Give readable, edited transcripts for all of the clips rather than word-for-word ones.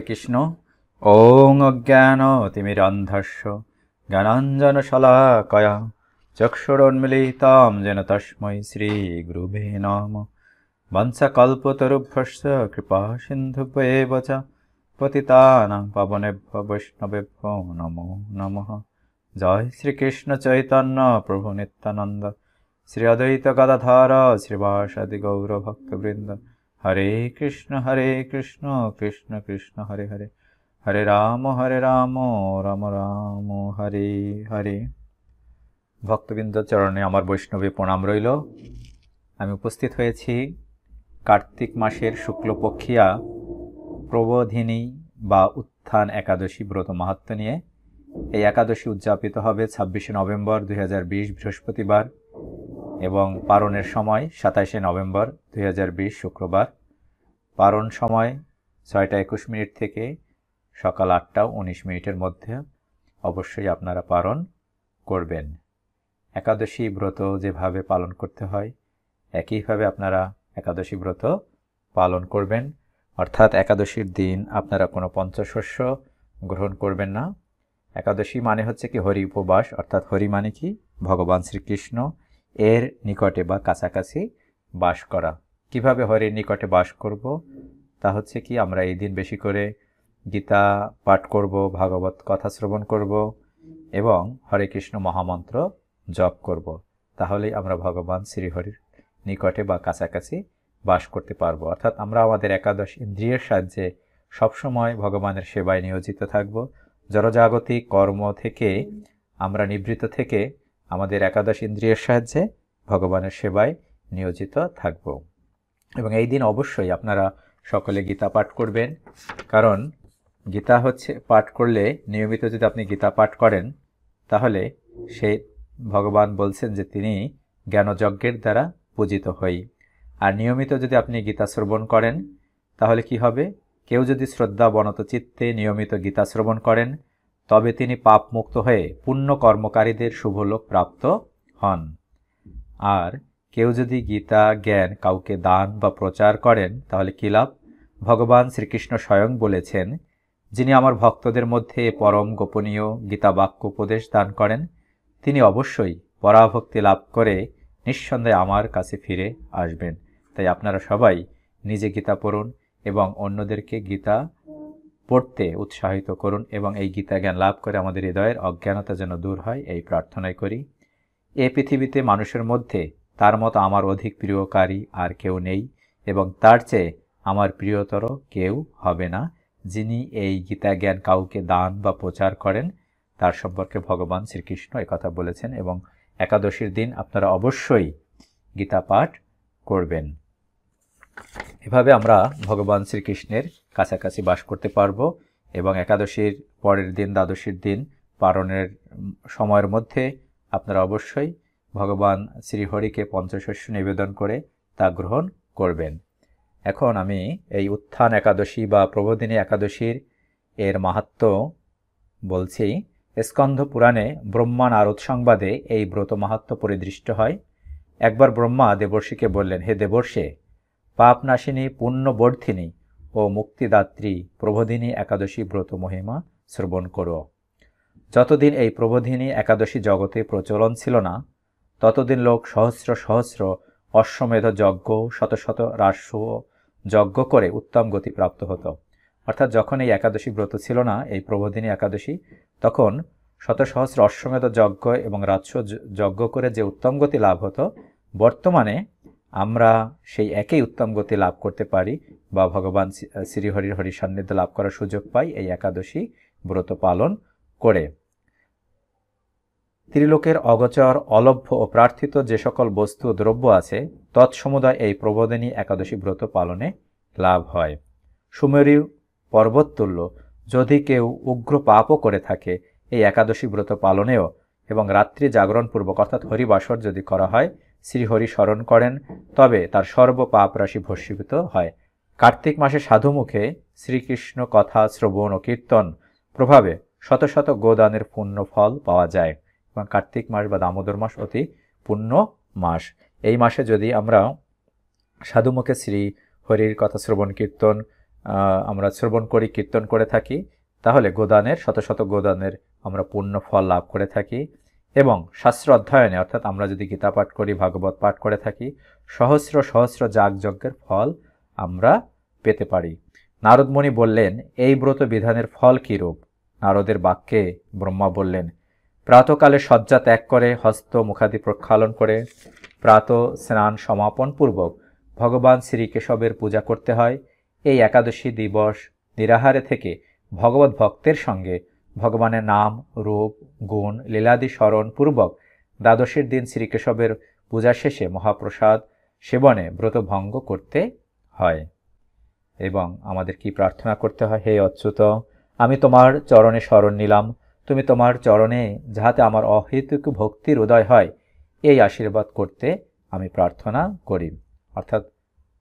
কৃষ্ণ। ওং অজ্ঞানতিমিরান্ধস্য জ্ঞানাঞ্জনশলাকয়া চক্ষুরোন্মিলিतं येन তস্मै শ্রীগুরুবে নমঃ। বংশকল্পতরুভ্যশ্চ কৃপাসিন্ধুভ্যেব চ পতিতানাং পাবনেভ্যো বৈষ্ণবেভ্যো নমো নমঃ। জয় শ্রীকৃষ্ণ চৈতন্য প্রভু নিত্যানন্দ, শ্রী অদ্বৈত গদাধর শ্রীবাসাদি গৌরভক্তবৃন্দ। হরে কৃষ্ণ কৃষ্ণ কৃষ্ণ হরে হরে, হরে রাম রাম রাম হরে হরে। ভক্তবৃন্দ চরণে আমার বৈষ্ণবী প্রণাম রইল। আমি উপস্থিত হয়েছি কার্তিক মাসের শুক্লপক্ষিয়া প্রবোধিনী বা উত্থান একাদশী ব্রত মাহাত্ম্য নিয়ে। এই একাদশী উদযাপিত হবে 26শে নভেম্বর 2020 বৃহস্পতিবার এবং পারণের সময় 27শে নভেম্বর 2020 শুক্রবার। পারণ সময় 6টা 21 মিনিট থেকে সকাল 8টা 19 মিনিটের মধ্যে অবশ্যই আপনারা পারণ করবেন। একাদশী ব্রত যেভাবে পালন করতে হয় একইভাবে আপনারা একাদশী ব্রত পালন করবেন, অর্থাৎ একাদশীর দিন আপনারা কোনো পঞ্চশস্য গ্রহণ করবেন না। একাদশী মানে হচ্ছে কি হরি উপবাস, অর্থাৎ হরি মানে কি ভগবান শ্রীকৃষ্ণ, এর নিকটে বা কাছাকাছি বাস করা। কিভাবে হরির নিকটে বাস করব তা হচ্ছে কি আমরা এই দিন বেশি করে গীতা পাঠ করব, ভাগবত কথা শ্রবণ করব এবং হরে কৃষ্ণ মহামন্ত্র জপ করব। তাহলেই আমরা ভগবান শ্রীহরির নিকটে বা কাছাকাছি বাস করতে পারবো। অর্থাৎ আমরা আমাদের একাদশ ইন্দ্রিয়ের সাহায্যে সবসময় ভগবানের সেবায় নিয়োজিত থাকব। জড়জাগতিক কর্ম থেকে আমরা নিবৃত্ত থেকে আমাদের একাদশ ইন্দ্রিয়ের সাহায্যে ভগবানের সেবায় নিয়োজিত থাকব। এবং এই দিন অবশ্যই আপনারা সকলে গীতা পাঠ করবেন, কারণ গীতা হচ্ছে পাঠ করলে, নিয়মিত যদি আপনি গীতা পাঠ করেন তাহলে সেই ভগবান বলছেন যে তিনি জ্ঞানযজ্ঞের দ্বারা পূজিত হই। আর নিয়মিত যদি আপনি গীতা শ্রবণ করেন তাহলে কি হবে, কেউ যদি শ্রদ্ধাবনত চিত্তে নিয়মিত গীতা শ্রবণ করেন তবে তিনি পাপ মুক্ত হয়ে পুণ্য কর্মকারীদের শুভলোক প্রাপ্ত হন। আর কেউ যদি গীতা জ্ঞান কাউকে দান বা প্রচার করেন তাহলে কি লাভ? ভগবান শ্রীকৃষ্ণ স্বয়ং বলেছেন, যিনি আমার ভক্তদের মধ্যে পরম গোপনীয় গীতা বাক্য উপদেশ দান করেন তিনি অবশ্যই পরাভক্তি লাভ করে নিঃসন্দেহে আমার কাছে ফিরে আসবেন। তাই আপনারা সবাই নিজে গীতা পড়ুন এবং অন্যদেরকে গীতা পড়তে উৎসাহিত করুন এবং এই গীতা জ্ঞান লাভ করে আমাদের হৃদয়ের অজ্ঞানতা যেন দূর হয়, এই প্রার্থনাই করি। এই পৃথিবীতে মানুষের মধ্যে তার মতো আমার অধিক প্রিয়কারী আর কেউ নেই এবং তার চেয়ে আমার প্রিয়তর কেউ হবে না। যিনি এই গীতা জ্ঞান কাউকে দান বা প্রচার করেন তার সম্পর্কে ভগবান শ্রীকৃষ্ণ একথা বলেছেন। এবং একাদশীর দিন আপনারা অবশ্যই গীতা পাঠ করবেন। এভাবে আমরা ভগবান শ্রীকৃষ্ণের কাছাকাছি বাস করতে পারবো এবং একাদশীর পরের দিন দ্বাদশীর দিন পারণের সময়ের মধ্যে আপনারা অবশ্যই ভগবান শ্রীহরিকে পঞ্চশস্য নিবেদন করে তা গ্রহণ করবেন। এখন আমি এই উত্থান একাদশী বা প্রবোধিনী একাদশীর এর মাহাত্ম্য বলছি। স্কন্ধ পুরাণে ব্রহ্মা নারদ সংবাদে এই ব্রত মাহাত্ম্য পরিদৃষ্ট হয়। একবার ব্রহ্মা দেবর্ষিকে বললেন, হে দেবর্ষে, পাপনাশিনী পুণ্যবর্ধিনী ও মুক্তিদাত্রী প্রবোধিনী একাদশী ব্রত মহিমা শ্রবণ করো। যতদিন এই প্রবোধিনী একাদশী জগতে প্রচলন ছিল না ততদিন লোক সহস্র সহস্র অশ্বমেধ যজ্ঞ, শত শত রাস্য যজ্ঞ করে উত্তম গতি প্রাপ্ত হতো। অর্থাৎ যখন এই একাদশী ব্রত ছিল না, এই প্রবোধিনী একাদশী, তখন শত সহস্র অশ্বমেধ যজ্ঞ এবং রাস্য যজ্ঞ করে যে উত্তম গতি লাভ হতো, বর্তমানে আমরা সেই একই উত্তম গতি লাভ করতে পারি বা ভগবান শ্রীহরির হরি সান্নিধ্য লাভ করার সুযোগ পাই এই একাদশী ব্রত পালন করে। ত্রিলোকের অগোচর, অলভ্য ও প্রার্থিত যে সকল বস্তু ও দ্রব্য আছে তৎসমুদায় এই প্রবোধিনী একাদশী ব্রত পালনে লাভ হয়। সুমেরু পর্বততুল্য যদি কেউ উগ্র পাপও করে থাকে এই একাদশী ব্রত পালনেও এবং রাত্রি জাগরণপূর্বক অর্থাৎ হরিবাসর যদি করা হয়, শ্রীহরি স্মরণ করেন তবে তার সর্ব পাপ রাশি ভস্মীভূত হয়। কার্তিক মাসে সাধুমুখে শ্রীকৃষ্ণ কথা শ্রবণ ও কীর্তন প্রভাবে শত শত গোদানের পুণ্য ফল পাওয়া যায় এবং কার্তিক মাস বা দামোদর মাস অতি পুণ্য মাস। এই মাসে যদি আমরা সাধুমুখে শ্রী হরির কথা শ্রবণ কীর্তন আমরা শ্রবণ করি, কীর্তন করে থাকি, তাহলে গোদানের শত শত গোদানের আমরা পূর্ণ ফল লাভ করে থাকি। এবং শাস্ত্র অধ্যয়নে অর্থাৎ আমরা যদি গীতা পাঠ করি, ভাগবত পাঠ করে থাকি, সহস্র সহস্র যাগযজ্ঞের ফল আমরা পেতে পারি। নারদমুনি বললেন, এই ব্রত বিধানের ফল কীরূপ? নারদের বাক্যে ব্রহ্মা বললেন, প্রাতকালে শয্যা ত্যাগ করে হস্ত মুখাদি প্রক্ষালন করে প্রাত স্নান সমাপন পূর্বক ভগবান শ্রীকেশবের পূজা করতে হয়। এই একাদশী দিবস নিরাহারে থেকে ভগবত ভক্তের সঙ্গে ভগবানের নাম, রূপ, গুণ, লীলাদি স্মরণ পূর্বক দ্বাদশীর দিন শ্রীকেশবের পূজা শেষে মহাপ্রসাদ সেবনে ব্রত ভঙ্গ করতে হয়। এবং আমাদের কি প্রার্থনা করতে হয়? হে অচ্যুত, আমি তোমার চরণে শরণ নিলাম, তুমি তোমার চরণে যাহাতে আমার অহেতুক ভক্তির উদয় হয়, এই আশীর্বাদ করতে আমি প্রার্থনা করি। অর্থাৎ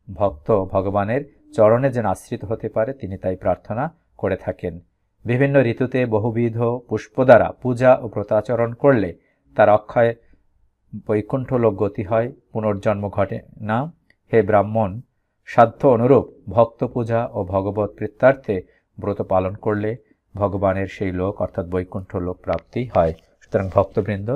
ভক্ত ভগবানের চরণে যেন আশ্রিত হতে পারে, তিনি তাই প্রার্থনা করে থাকেন। বিভিন্ন ঋতুতে বহুবিধ পুষ্প দ্বারা পূজা ও ব্রতাচরণ করলে তার অক্ষয় বৈকুণ্ঠ লোক গতি হয়, পুনর্জন্ম ঘটে না। হে ব্রাহ্মণ, সাধ্য অনুরূপ ভক্ত পূজা ও ভগবত প্রীত্যার্থে ব্রত পালন করলে ভগবানের সেই লোক অর্থাৎ বৈকুণ্ঠ লোক প্রাপ্তি হয়। সুতরাং ভক্তবৃন্দ,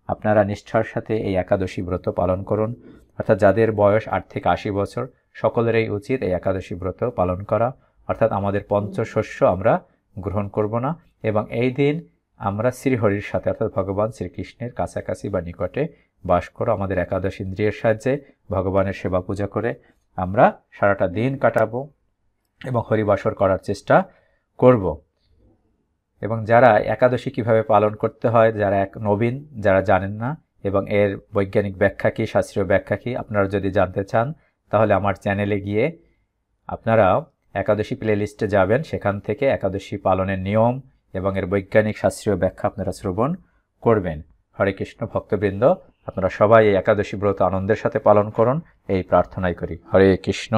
আপনারা নিষ্ঠার সাথে এই একাদশী ব্রত পালন করুন। অর্থাৎ যাদের বয়স 8 থেকে 80 বছর সকলেরই উচিত এই একাদশী ব্রত পালন করা। অর্থাৎ আমাদের পঞ্চশস্য আমরা গ্রহণ করব না, এবং এই দিন আমরা শ্রীহরির সাথে অর্থাৎ ভগবান শ্রীকৃষ্ণের কাছাকাছি বা নিকটে বাস করো। আমাদের একাদশ ইন্দ্রিয়ের সাহায্যে ভগবানের সেবা পূজা করে আমরা সারাটা দিন কাটাবো এবং হরিবাসর করার চেষ্টা করব। এবং যারা একাদশী কিভাবে পালন করতে হয়, যারা নবীন, যারা জানেন না এবং এর বৈজ্ঞানিক ব্যাখ্যা কী, শাস্ত্রীয় ব্যাখ্যা কী, আপনারা যদি জানতে চান তাহলে আমার চ্যানেলে গিয়ে আপনারা একাদশী প্লেলিস্টে যাবেন, সেখান থেকে একাদশী পালনের নিয়ম এবং এর বৈজ্ঞানিক শাস্ত্রীয় ব্যাখ্যা আপনারা শ্রবণ করবেন। হরে কৃষ্ণ ভক্তবৃন্দ, আপনারা সবাই এই একাদশী ব্রত আনন্দের সাথে পালন করুন, এই প্রার্থনাই করি। হরে কৃষ্ণ,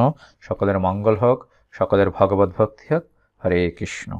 সকলের মঙ্গল হোক, সকলের ভগবত ভক্তি হোক। হরে কৃষ্ণ।